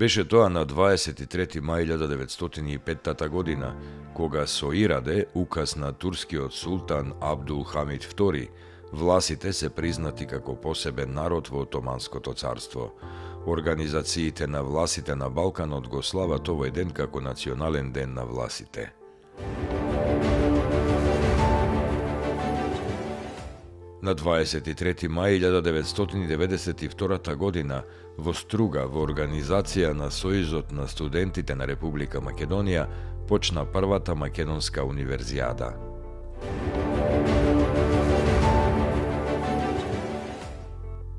Беше тоа на 23. мај 1905 година, кога со ираде, указ на турскиот султан Абдул Хамид II, власите се признати како посебен народ во Отоманското царство. Организациите на власите на Балканот го слават овој ден како национален ден на власите. На 23. мај 1992 година во Струга, во организација на Сојузот на студентите на Република Македонија, почна првата македонска универзијада.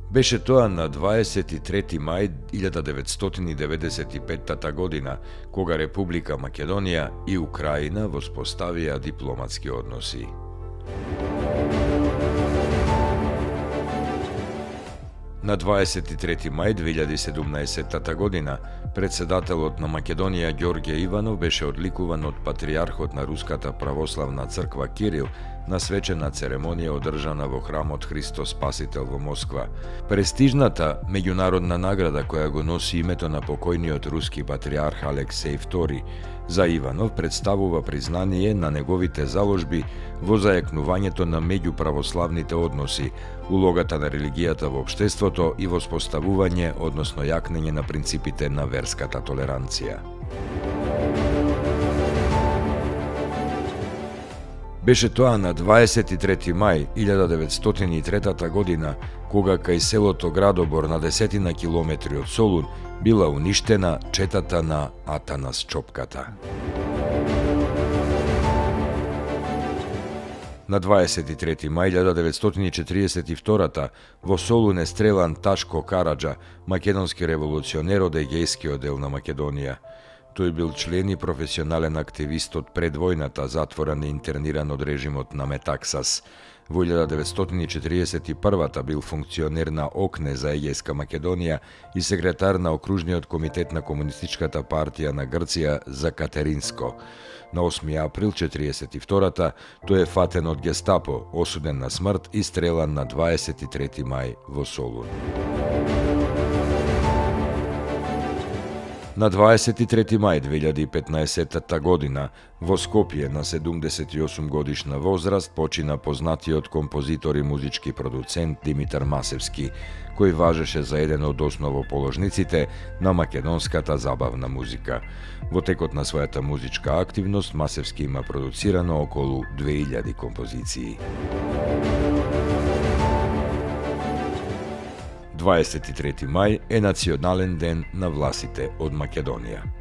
Беше тоа на 23. мај 1995 година, кога Република Македонија и Украина воспоставија дипломатски односи. На 23. мај 2017 година, председателот на Македонија Ѓорѓе Иванов беше одликуван од патријархот на Руската православна црква Кирил на свечена церемонија одржана во храмот Христос Спасител во Москва. Престижната меѓународна награда која го носи името на покојниот руски патријарх Алексеј II за Иванов представува признание на неговите заложби во зајакнувањето на меѓуправославните односи, улогата на религијата во општеството и воспоставување, односно јакнење на принципите на верската толеранција. Беше тоа на 23. мај 1903 година, кога кај селото Градобор на 10 километри од Солун била уништена четата на Атанас Чопката. На 23. мај 1942 во Солун е стрелан Ташко Караджа, македонски револуционер од Егејскиот дел на Македонија. Тој бил член и професионален активист од пред војната, затворен и интерниран од режимот на Метаксас. Во 1941 бил функционер на ОКНЕ за Егејска Македонија и секретар на окружниот комитет на Комунистичката партија на Грција за Катеринско. На 8 април 1942 тој е фатен од Гестапо, осуден на смрт и стрелан на 23. мај во Солун. На 23. мај 2015 година во Скопје на 78 годишна возраст почина познатиот композитор и музички продуцент Димитар Масевски, кој важеше за еден од основоположниците на македонската забавна музика. Во текот на својата музичка активност Масевски има продуцирано околу 2000 композиции. 23. мај е национален ден на власите од Македонија.